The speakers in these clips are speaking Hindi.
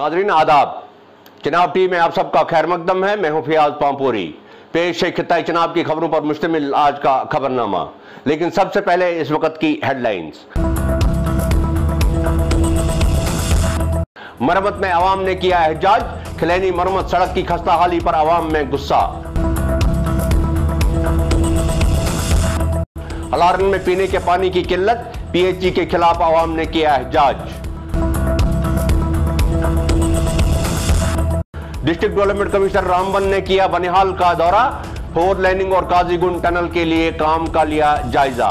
नाज़रीन आदाब। चनाब टीवी में आप सबका खैर मकदम है। मैं हूं फियाज पामपुरी। पेश है खित्ता चनाब की खबरों पर मुश्तमिल आज का खबरनामा। लेकिन सबसे पहले इस वक्त की हेडलाइंस। मरम्मत में अवाम ने किया एहजाज। खिलैनी मरम्मत सड़क की खस्ता हाली पर अवाम में गुस्सा। हलारन में पीने के पानी की किल्लत। पीएचई के खिलाफ अवाम ने किया एहजाज। डिस्ट्रिक्ट डेवलपमेंट कमिश्नर रामबन ने किया बनिहाल का दौरा। 4 लेनिंग और काजीगुंड टनल के लिए काम का लिया जायजा।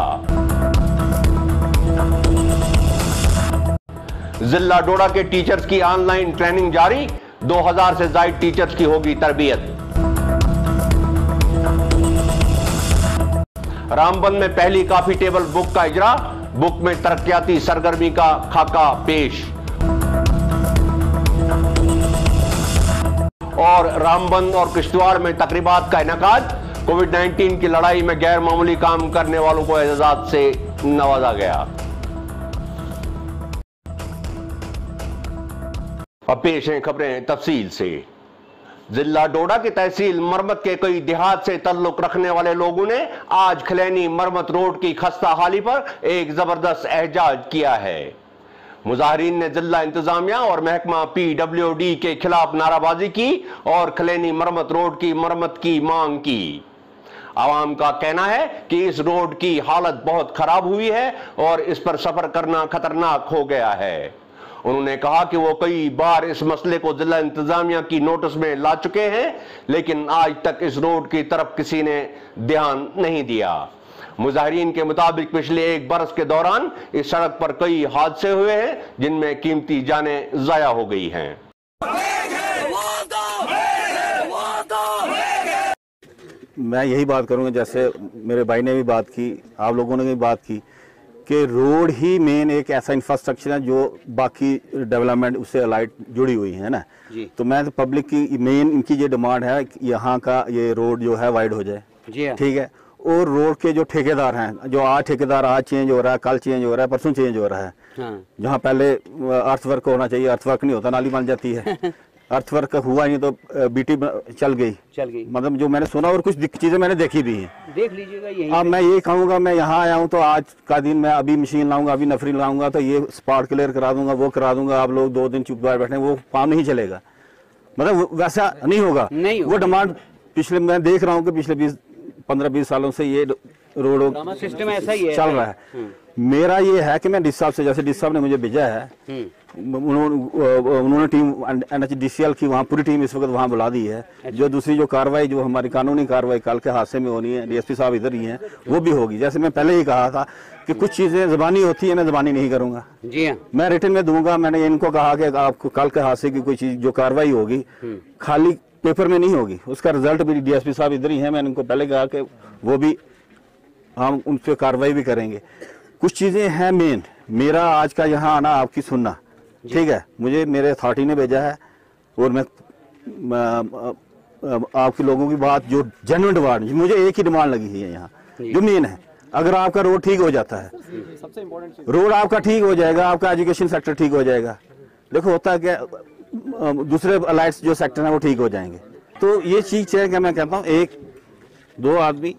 जिला डोडा के टीचर्स की ऑनलाइन ट्रेनिंग जारी। 2000 से ज्यादा टीचर्स की होगी तरबियत। रामबन में पहली कॉफी टेबल बुक का इजरा। बुक में तरक्याती सरगर्मी का खाका पेश। और रामबन और किश्तवाड़ में तकरीबात का इनेकाद। कोविड-19 की लड़ाई में गैर मामूली काम करने वालों को एजाज़ात से नवाजा गया। अब पेश हैं खबरें तफसील से। जिला डोडा की तहसील मरम्मत के कई देहात से ताल्लुक रखने वाले लोगों ने आज खिलैनी मरम्मत रोड की खस्ता हाली पर एक जबरदस्त एहजाज किया है। मुजाहिरीन ने जिला इंतजामिया और महकमा PWD के खिलाफ नाराबाजी की और खिलैनी मरम्मत रोड की मरम्मत की मांग की। आवाम का कहना है कि इस रोड की हालत बहुत खराब हुई है और इस पर सफर करना खतरनाक हो गया है। उन्होंने कहा कि वो कई बार इस मसले को जिला इंतजामिया की नोटिस में ला चुके हैं, लेकिन आज तक इस रोड की तरफ किसी ने ध्यान नहीं दिया। मुजाहिरीन के मुताबिक पिछले 1 बरस के दौरान इस सड़क पर कई हादसे हुए हैं, जिनमें कीमती जानें जाया हो गई हैं। मैं यही बात करूंगा, जैसे मेरे भाई ने भी बात की, आप लोगों ने भी बात की, कि रोड ही मेन एक ऐसा इंफ्रास्ट्रक्चर है जो बाकी डेवलपमेंट उससे अलाइट जुड़ी हुई है ना जी। तो मैं तो पब्लिक की मेन इनकी ये डिमांड है कि यहाँ का ये रोड जो है वाइड हो जाए जी। ठीक है। और रोड के जो ठेकेदार हैं, जो आज ठेकेदार आज चेंज हो रहा है, कल चेंज हो रहा है, परसों चेंज हो रहा है। हाँ। जहाँ पहले अर्थवर्क होना चाहिए, अर्थवर्क नहीं होता, नाली बन जाती है। अर्थवर्क हुआ नहीं तो बीटी चल गई मतलब जो मैंने सुना, और कुछ चीजें मैंने देखी भी हैं। देख लीजिएगा। अब मैं ये कहूँगा, मैं यहाँ आया हूँ तो आज का दिन मैं अभी मशीन लाऊंगा, अभी नफरी लाऊंगा तो ये स्पॉट क्लियर करा दूंगा, वो करा दूंगा। आप लोग 2 दिन चुप बैठे, वो काम नहीं चलेगा, मतलब वैसा नहीं होगा। वो डिमांड पिछले मैं देख रहा हूँ कि पिछले 15-20 सालों से ये रोड सिस्टम ऐसा ही चल रहा है। मेरा ये है कि मैं डी साहब से, जैसे डी साहब ने मुझे भेजा है, उन्होंने टीम NHDCL की वहाँ पूरी टीम इस वक्त वहाँ बुला दी है। जो दूसरी जो कार्रवाई जो हमारी कानूनी कार्रवाई कल के हादसे में होनी है, DSP साहब इधर ही हैं, वो भी होगी। जैसे मैं पहले ही कहा था कि कुछ चीजें जबानी होती है, मैं जबानी नहीं करूंगा जी हाँ। मैं रिटर्न में दूंगा। मैंने इनको कहा कि आपको कल के हादसे की कोई चीज जो कार्रवाई होगी खाली पेपर में नहीं होगी, उसका रिजल्ट भी DSP साहब इधर ही है। मैंने उनको पहले कहा कि वो भी हम उन पर कार्रवाई भी करेंगे। कुछ चीजें हैं मेन, मेरा आज का यहाँ आना आपकी सुनना, ठीक है। मुझे मेरे अथॉरिटी ने भेजा है और मैं आपके लोगों की बात जो जेन्युइन डिमांड, मुझे एक ही डिमांड लगी है यहाँ जो मेन है। अगर आपका रोड ठीक हो जाता है, सबसे इम्पोर्टेंट रोड आपका ठीक हो जाएगा, आपका एजुकेशन सेक्टर ठीक हो जाएगा। देखो होता है क्या, दूसरे अलाइट्स जो सेक्टर है वो ठीक हो जाएंगे। तो ये चीज है कि मैं कहता हूँ 1-2 आदमी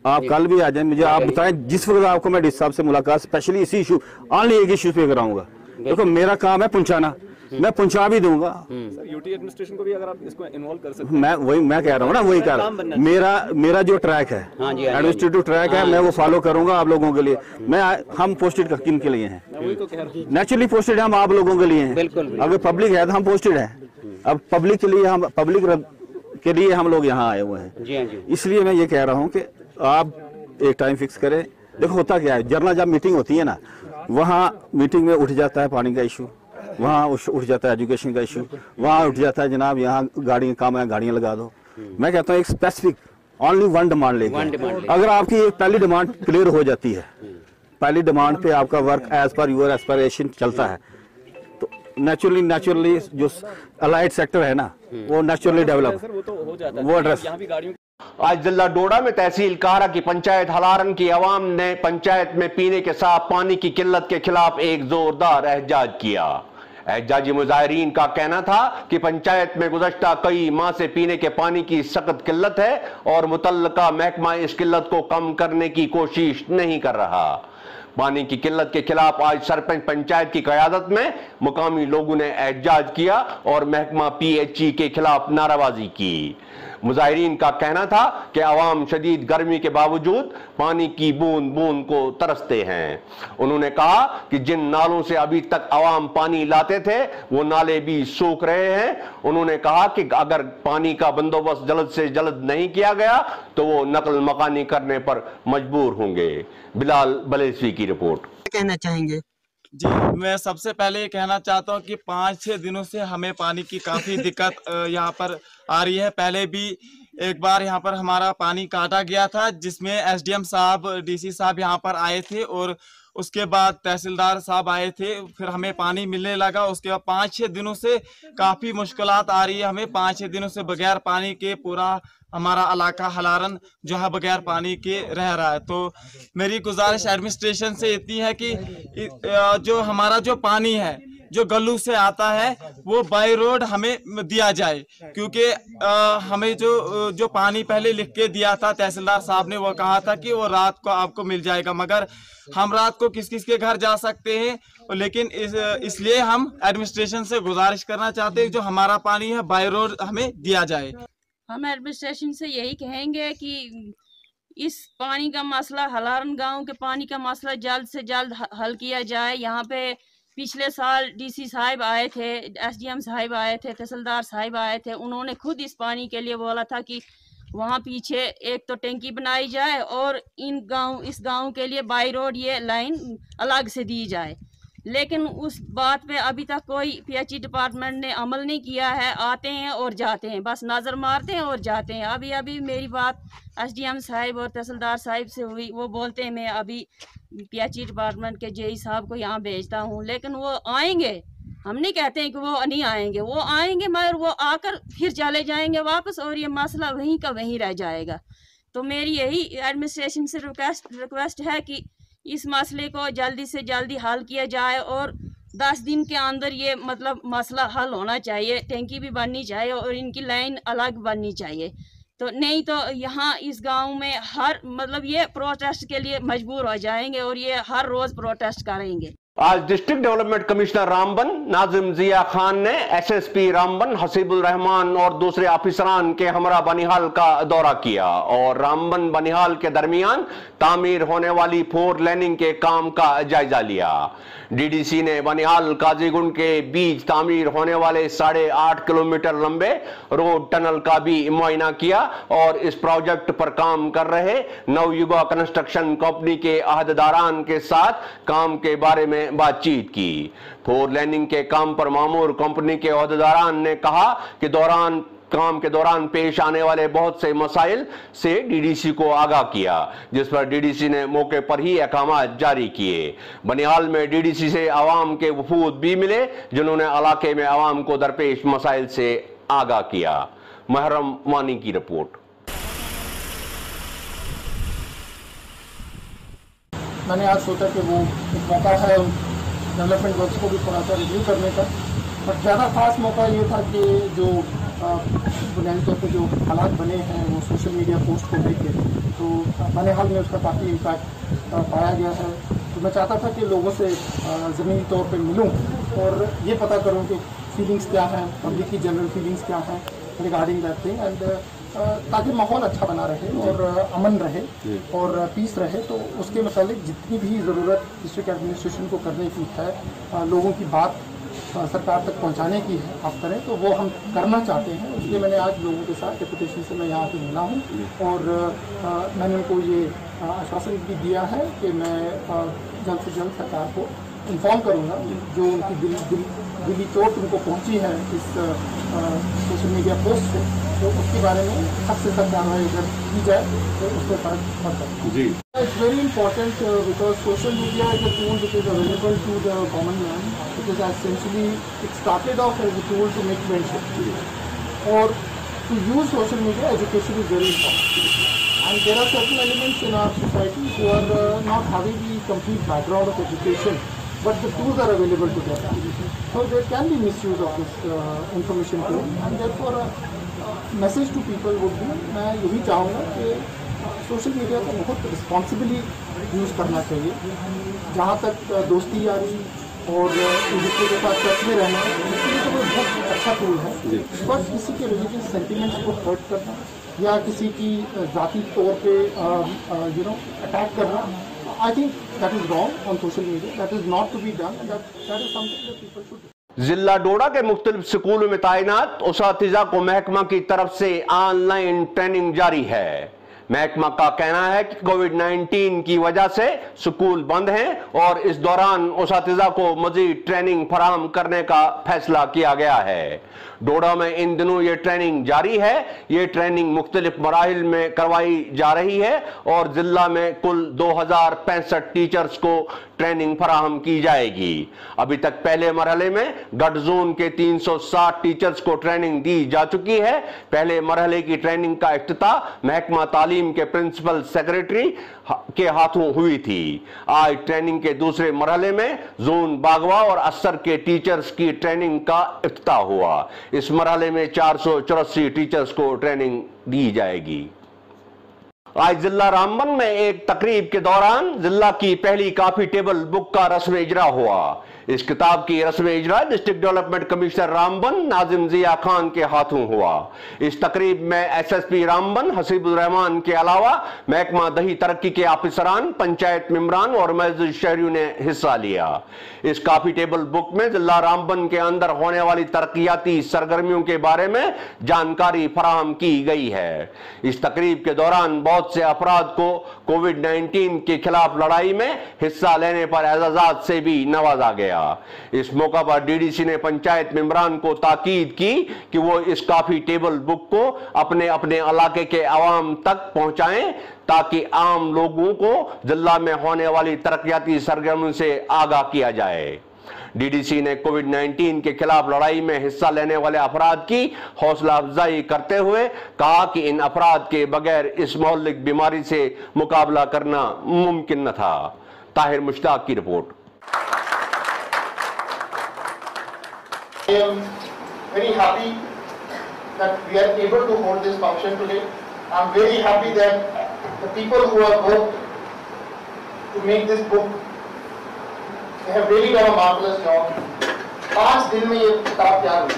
आप कल भी आ जाए, मुझे आप बताएं जिस वक्त आपको मैं डिस साहब से मुलाकात स्पेशली इसी इशू, ऑनली एक इशू पे कराऊंगा। देखो मेरा काम है पहुंचाना, मैं पहुंचा भी दूंगा। यूटी एडमिनिस्ट्रेशन को भी अगर आप इसको इन्वॉल्व कर सकते हैं। मैं कह रहा हूँ ना, वही कह रहा हूँ। मेरा जो ट्रैक है एडमिनिस्ट्रेटिव ट्रैक है, मैं वो फॉलो करूंगा आप लोगों के लिए। हम पोस्टेड किन के लिए हैं? नेचुरली पोस्टेड हम आप लोगों के लिए हैं। अगर पब्लिक है तो हम पोस्टेड है। अब पब्लिक के लिए हम लोग यहाँ आए हुए हैं। इसलिए मैं ये कह रहा हूँ कि आप एक टाइम फिक्स करें। देखो होता क्या है, जर्नल जब मीटिंग होती है ना, वहाँ मीटिंग में उठ जाता है पानी का इशू, वहाँ उठ जाता है एजुकेशन का इशू, वहाँ उठ जाता है जनाब यहाँ गाड़ी काम है, गाड़ियाँ लगा दो। मैं कहता हूँ एक स्पेसिफिक ओनली 1 डिमांड लेके, अगर आपकी एक पहली डिमांड क्लियर हो जाती है, पहली डिमांड पे आपका work as per your aspiration चलता है, तो नेचुरली जो अलाइड सेक्टर है ना वो नेचुरली डेवलप वो एड्रेस। आज जिला डोडा में तहसील काहरा की पंचायत हलारन की आवाम ने पंचायत में पीने के साफ पानी की किल्लत के खिलाफ एक जोरदार एहजाज किया। एहतजाजी मुजाहिरीन का कहना था कि पंचायत में गुज़श्ता कई माह से पीने के पानी की सख्त किल्लत है और मुतल्लका महकमा इस किल्लत को कम करने की कोशिश नहीं कर रहा। पानी की किल्लत के खिलाफ आज सरपंच पंचायत की क़यादत में मुकामी लोगों ने एहतजाज किया और महकमा PHE के खिलाफ नाराबाजी की। मुजाहिरीन का कहना था कि अवाम शदीद गर्मी के बावजूद पानी की बूंद बूंद को तरसते हैं। उन्होंने कहा कि जिन नालों से अभी तक अवाम पानी लाते थे वो नाले भी सूख रहे हैं। उन्होंने कहा कि अगर पानी का बंदोबस्त जल्द से जल्द नहीं किया गया तो वो नकल मकानी करने पर मजबूर होंगे। बिलाल बलेसवी की रिपोर्ट। कहना चाहेंगे? जी, मैं सबसे पहले ये कहना चाहता हूँ कि 5-6 दिनों से हमें पानी की काफ़ी दिक्कत यहाँ पर आ रही है। पहले भी एक बार यहाँ पर हमारा पानी काटा गया था, जिसमें SDM साहब, DC साहब यहाँ पर आए थे और उसके बाद तहसीलदार साहब आए थे, फिर हमें पानी मिलने लगा। उसके बाद 5-6 दिनों से काफ़ी मुश्किलात आ रही है हमें। 5-6 दिनों से बगैर पानी के पूरा हमारा इलाका हलारन जो है बगैर पानी के रह रहा है। तो मेरी गुजारिश एडमिनिस्ट्रेशन से इतनी है कि जो हमारा जो पानी है जो गल्लू से आता है वो बाय रोड हमें दिया जाए, क्योंकि हमें जो पानी पहले लिख के दिया था तहसीलदार साहब ने, वो कहा था कि वो रात को आपको मिल जाएगा, मगर हम रात को किस किस के घर जा सकते हैं। लेकिन इसलिए हम एडमिनिस्ट्रेशन से गुजारिश करना चाहते हैं जो हमारा पानी है बाय रोड हमें दिया जाए। हम एडमिनिस्ट्रेशन से यही कहेंगे कि इस पानी का मसला, हलारन गांव के पानी का मसला जल्द से जल्द हल किया जाए। यहाँ पे पिछले साल DC साहिब आए थे, SDM साहिब आए थे, तहसीलदार साहिब आए थे। उन्होंने खुद इस पानी के लिए बोला था कि वहाँ पीछे एक तो टंकी बनाई जाए और इस गांव के लिए बाई रोड ये लाइन अलग से दी जाए। लेकिन उस बात पे अभी तक कोई PHE डिपार्टमेंट ने अमल नहीं किया है। आते हैं और जाते हैं, बस नज़र मारते हैं और जाते हैं। अभी मेरी बात SDM साहिब और तहसीलदार साहिब से हुई, वो बोलते हैं मैं अभी PHE डिपार्टमेंट के JE साहब को यहाँ भेजता हूँ, लेकिन वो आएंगे। हम नहीं कहते हैं कि वो नहीं आएंगे, वो आएंगे मगर वो आकर फिर चले जाएंगे वापस और ये मसला वहीं का वहीं रह जाएगा। तो मेरी यही एडमिनिस्ट्रेशन से रिक्वेस्ट है कि इस मसले को जल्दी से जल्दी हल किया जाए और 10 दिन के अंदर ये मतलब मसला हल होना चाहिए। टैंकी भी बननी चाहिए और इनकी लाइन अलग बननी चाहिए। तो नहीं तो यहाँ इस गांव में हर मतलब ये प्रोटेस्ट के लिए मजबूर हो जाएंगे और ये हर रोज प्रोटेस्ट करेंगे। आज district development commissioner Ramban Nazim Zia Khan ने SSP रामबन, हसीबुल रहमान और दूसरे ऑफिसरान के हमरा बनिहाल का दौरा किया और रामबन बनिहाल के दरमियान तामीर होने वाली 4 लेनिंग के काम का जायजा लिया। DDC ने बनिहाल काजीगुंड के बीच तामीर होने वाले 8.5 किलोमीटर लंबे रोड टनल का भी मुआयना किया और इस प्रोजेक्ट पर काम कर रहे नवयुगा कंस्ट्रक्शन कंपनी के अहदेदारान के साथ काम के बारे में बातचीत की। 4 लेनिंग के काम पर मामूर कंपनी के अहदेदारान ने कहा कि काम के दौरान पेश आने वाले बहुत से मसाइल से DDC को आगाह किया, जिस पर DDC ने मौके पर ही अहकामात जारी किए। बनिहाल में DDC से आवाम के वफूद भी मिले, जिन्होंने इलाके में आवाम को दरपेश मसाइल से आगाह किया। महरम वानी की रिपोर्ट। मैंने आज सोचा कि वो एक मौका है डेवलपमेंट वर्क्स को भी थोड़ा सा रिव्यू करने का, बट ज़्यादा खास मौका ये था कि जो बुनियादी तौर पर जो हालात बने हैं वो सोशल मीडिया पोस्ट को लेके, तो बनिहाल में उसका काफ़ी इम्पैक्ट पाया गया है। तो मैं चाहता था कि लोगों से ज़मीनी तौर पर मिलूँ और ये पता करूँ कि फीलिंग्स क्या हैं, पब्लिक की जनरल फीलिंग्स क्या हैं रिगार्डिंग दैट थिंग, एंड ताकि माहौल अच्छा बना रहे और अमन रहे और पीस रहे। तो उसके मुताबिक जितनी भी ज़रूरत डिस्ट्रिक्ट एडमिनिस्ट्रेशन को करने की है, लोगों की बात सरकार तक पहुंचाने की है, आप करें, तो वो हम करना चाहते हैं। इसलिए मैंने आज लोगों के साथ डेपुटेशन से मैं यहाँ पे मिला हूँ और मैंने उनको ये आश्वासन भी दिया है कि मैं जल्द से जल्द सरकार को इन्फॉर्म करूँगा जो उनकी दिली चोट उनको पहुँची है इस सोशल मीडिया पोस्ट से, तो उसके बारे में सबसे सख्त कार्रवाई अगर की जाए तो उससे फर्क पड़ता है। जी, it's very important because social media is a tool which is available to the common man, because essentially it started off as a tool to make friendship, और to use social media education is very important, and there are certain elements in our society who are not having the complete background of education, but the tools are available to them. So there can be misuse of this information tool, and therefore message to people would be, मैं यही चाहूँगा कि सोशल मीडिया को बहुत रिस्पॉन्सिबली यूज़ करना चाहिए। जहाँ तक दोस्ती यारी और एक दूसरे के साथ टच में रहना, इसके लिए तो वो बहुत अच्छा टूल है, पर किसी के रिलीजियस सेंटिमेंट्स को हर्ट करना या किसी की ज़ाती तौर पे अटैक करना, I think that is wrong on social media. That is not to be done, and that is something that people should do. जिला डोडा के मुख्तलिफ स्कूलों में तैनात उसातिज़ा को महकमा की तरफ से ऑनलाइन ट्रेनिंग जारी है। महकमा का कहना है कि कोविड-19 की वजह से स्कूल बंद हैं और इस दौरान उसातिज़ा को मजीद ट्रेनिंग फराहम करने का फैसला किया गया है। डोडा में इन दिनों ये ट्रेनिंग जारी है। ये ट्रेनिंग मुख्तलिफ मराहिल में करवाई जा रही है और जिला में कुल 2065 टीचर्स को ट्रेनिंग फराहम की जाएगी। अभी तक पहले मरहले में गढ़ जोन के 360 टीचर्स को ट्रेनिंग दी जा चुकी है। पहले मरहले की ट्रेनिंग का इफ्तिताह महकमा तालीम के प्रिंसिपल सेक्रेटरी के हाथों हुई थी। आज ट्रेनिंग के दूसरे मरहले में जोन बागवा और असर के टीचर्स की ट्रेनिंग का इफ्तिताह हुआ। इस मरहले में 484 टीचर्स को ट्रेनिंग दी जाएगी। आज जिला रामबन में एक तकरीब के दौरान जिला की पहली कॉफी टेबल बुक का रस्म इजरा हुआ। इस किताब की रस्म इजरा district development commissioner Ramban Nazim Zia Khan के हाथों हुआ। इस तकरीब में SSP रामबन हसीबुर रहमान के अलावा महकमा दही तरक्की के ऑफिसरान, पंचायत मेंबरान और मौजूद शहरियों ने हिस्सा लिया। इस कॉफी टेबल बुक में जिला रामबन के अंदर होने वाली तरक्याती सरगर्मियों के बारे में जानकारी फराहम की गई है। इस तकरीब के दौरान बहुत से अफराद को कोविड-19 के खिलाफ लड़ाई में हिस्सा लेने पर एजाजात से भी नवाजा गया। इस मौका पर DDC ने पंचायत मेंबरान को ताकीद की कि वो इस कॉफी टेबल बुक को अपने अपने इलाके के अवाम तक पहुंचाएं ताकि आम लोगों को जिला में होने वाली तरक्याती सरगर्मियों से आगाह किया जाए। DDC ने कोविड-19 के खिलाफ लड़ाई में हिस्सा लेने वाले अफराद की हौसला अफजाई करते हुए कहा कि इन अफराद के बगैर इस मोहल्लिक बीमारी से मुकाबला करना मुमकिन न था। ताहिर मुश्ताक की report. I am very happy that we are able to hold this function today. I am very happy that the people who have worked to make this book, they have really done a marvelous job. 5 दिन में ये किताब तैयार हुई।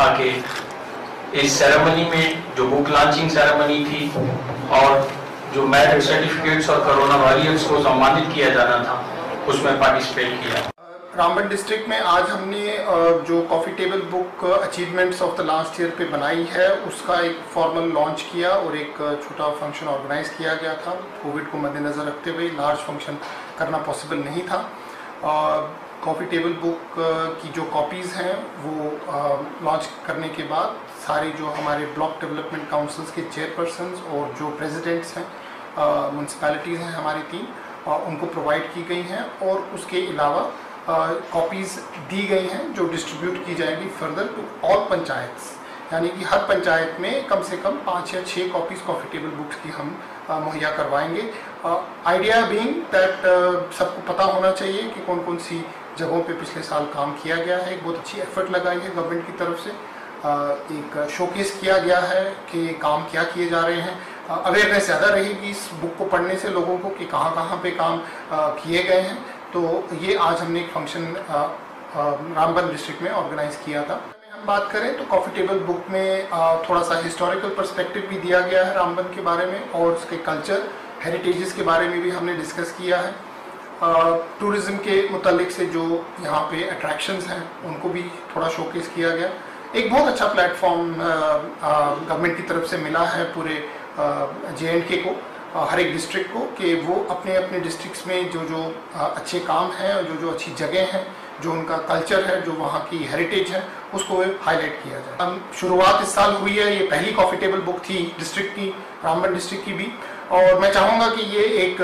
आगे इस सेरेमनी में जो बुक लॉन्चिंग सेरेमनी थी और जो मेरिट सर्टिफिकेट्स और कोरोना वॉरियर्स को सम्मानित किया जाना था उसमें पार्टिसिपेट किया। रामबन डिस्ट्रिक्ट में आज हमने जो coffee table book achievements of the last year पे बनाई है उसका एक फॉर्मल लॉन्च किया और एक छोटा फंक्शन ऑर्गेनाइज किया गया था। कोविड को मद्देनज़र रखते हुए लार्ज फंक्शन करना पॉसिबल नहीं था। कॉफ़ी टेबल बुक की जो कॉपीज़ हैं वो लॉन्च करने के बाद सारे जो हमारे ब्लॉक डेवलपमेंट काउंसिल्स के चेयरपर्सन्स और जो प्रेसिडेंट्स हैं म्यूनसिपैलिटीज़ हैं हमारी 3 उनको प्रोवाइड की गई हैं और उसके अलावा कॉपीज़ दी गई हैं जो डिस्ट्रीब्यूट की जाएंगी फर्दर टू ऑल पंचायत्स, यानी कि हर पंचायत में कम से कम 5 या 6 कॉपीज़ कॉफ़ी टेबल बुक्स की हम मुहैया करवाएंगे। आइडिया बीइंग दैट सबको पता होना चाहिए कि कौन कौन सी जगहों पे पिछले साल काम किया गया है। एक बहुत अच्छी एफर्ट लगाई है गवर्नमेंट की तरफ से, एक शोकेस किया गया है कि काम क्या किए जा रहे हैं। अवेयरनेस ज़्यादा रहेगी इस बुक को पढ़ने से लोगों को कि कहाँ कहाँ पे काम किए गए हैं। तो ये आज हमने एक फंक्शन रामबन डिस्ट्रिक्ट में ऑर्गेनाइज किया था। हम बात करें तो कॉफ़ी टेबल बुक में थोड़ा सा हिस्टोरिकल पर्सपेक्टिव भी दिया गया है रामबन के बारे में और उसके कल्चर हेरिटेजेस के बारे में भी हमने डिस्कस किया है। टूरिज़्म के मुतालिक से जो यहाँ पे अट्रैक्शंस हैं उनको भी थोड़ा शोकेस किया गया। एक बहुत अच्छा प्लेटफॉर्म गवर्नमेंट की तरफ से मिला है पूरे J&K को, हर एक डिस्ट्रिक्ट को, कि वो अपने अपने डिस्ट्रिक्ट्स में जो जो अच्छे काम हैं और जो जो अच्छी जगह हैं, जो उनका कल्चर है, जो वहाँ की हेरिटेज है, उसको हाईलाइट किया जाए। शुरुआत इस साल हुई है, ये पहली कॉफ़ी टेबल बुक थी डिस्ट्रिक्ट की, रामबन डिस्ट्रिक्ट की भी, और मैं चाहूँगा कि ये एक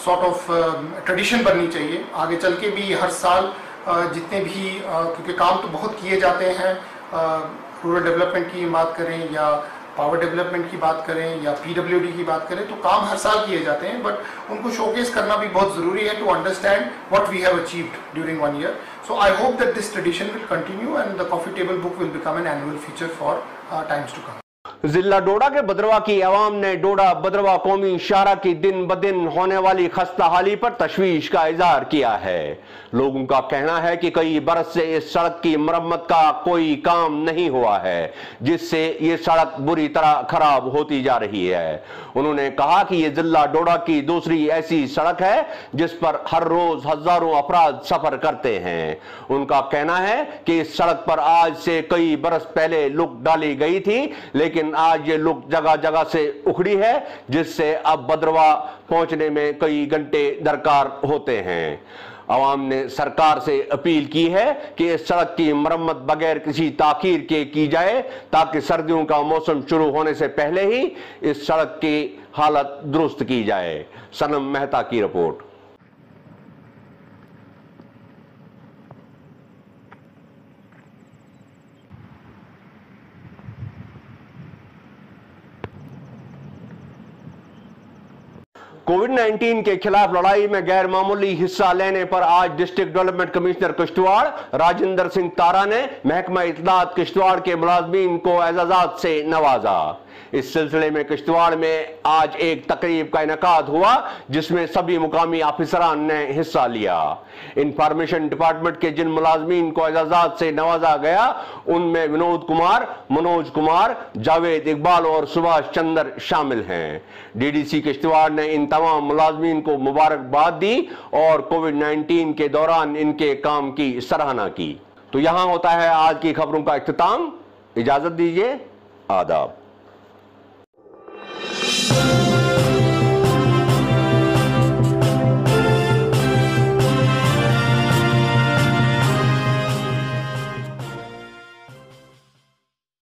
सॉर्ट ऑफ ट्रेडिशन बननी चाहिए आगे चल के भी। हर साल जितने भी क्योंकि काम तो बहुत किए जाते हैं, रूरल डेवलपमेंट की बात करें या पावर डेवलपमेंट की बात करें या PWD की बात करें, तो काम हर साल किए जाते हैं, बट उनको शोकेस करना भी बहुत ज़रूरी है to understand what we have achieved during 1 year. So I hope that this tradition will continue and the coffee table book will become an annual feature for times to come. जिला डोडा के बदरवा की आवाम ने डोडा बदरवा कौमी शाहरा की दिन ब दिन होने वाली खस्ता हाली पर तशवीश का इजहार किया है। लोगों का कहना है कि कई बरस से इस सड़क की मरम्मत का कोई काम नहीं हुआ है, जिससे ये सड़क बुरी तरह खराब होती जा रही है। उन्होंने कहा कि ये जिला डोडा की दूसरी ऐसी सड़क है जिस पर हर रोज हजारों अफराद सफर करते हैं। उनका कहना है कि इस सड़क पर आज से कई बरस पहले लुक डाली गई थी, लेकिन आज ये लुक जगह जगह से उखड़ी है, जिससे अब बदरवा पहुंचने में कई घंटे दरकार होते हैं। आवाम ने सरकार से अपील की है कि इस सड़क की मरम्मत बगैर किसी ताखीर के की जाए, ताकि सर्दियों का मौसम शुरू होने से पहले ही इस सड़क की हालत दुरुस्त की जाए। सनम मेहता की रिपोर्ट। कोविड-19 के खिलाफ लड़ाई में गैर मामूली हिस्सा लेने पर आज district development commissioner Kishtwar Rajendra Singh Tara ने महकमा इत्तलात किश्तवाड़ के मुलाजमीन को एजाजात से नवाजा। इस सिलसिले में किश्तवाड़ में आज एक तकरीब का इनेकाद हुआ, जिसमें सभी मुकामी ऑफिसरान ने हिस्सा लिया। इंफॉर्मेशन डिपार्टमेंट के जिन मुलाजमीन को एजाजात से नवाजा गया, उनमें विनोद कुमार, मनोज कुमार, जावेद इकबाल और सुभाष चंद्र शामिल हैं। DDC किश्तवाड़ ने इन तमाम मुलाजमीन को मुबारकबाद दी और कोविड-19 के दौरान इनके काम की सराहना की। तो यहां होता है आज की खबरों का इख्तिताम। इजाजत दीजिए, आदाब।